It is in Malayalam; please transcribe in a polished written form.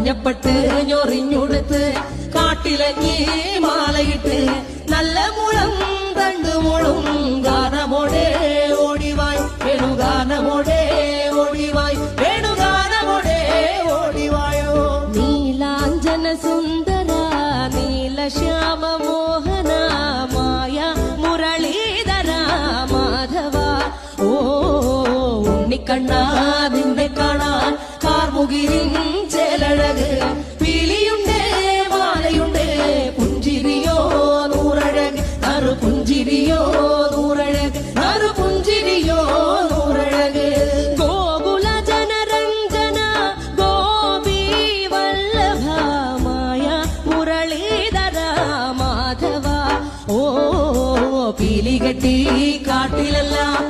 മഞ്ഞപ്പെട്ട് ഞൊറിഞ്ഞുടുത്ത് കാട്ടിലങ്ങി മാലയിട്ട് നല്ല മുളം തണ്ടുമുളും ഗാനമോടെ ഓടിവായ് വേണുഗാനമോടെ ഓടിവായ് വേണുഗാനമോടെ ഓടിവായോ. നീലാഞ്ജന സുന്ദര നീലശ്യാമ മോഹന മായ മുരളീധര മാധവ ഓ ഉണ്ണിക്കണ്ണാ നിന്നെ കാണാൻ കാർമുകിലിൻ ചേലഴക് പീലിയുണ്ട് മാലയുണ്ട് പുഞ്ചിരിയോ നൂറഴക് നറു പുഞ്ചിരിയോ നൂറഴക് നറു പുഞ്ചിരിയോ നൂറഴക്. ഗോകുല ജനരഞ്ജന ഗോപി വല്ലഭമായ മുരളീധര മാധവ ഓ പീലികെട്ടി കാട്ടിലെല്ലാം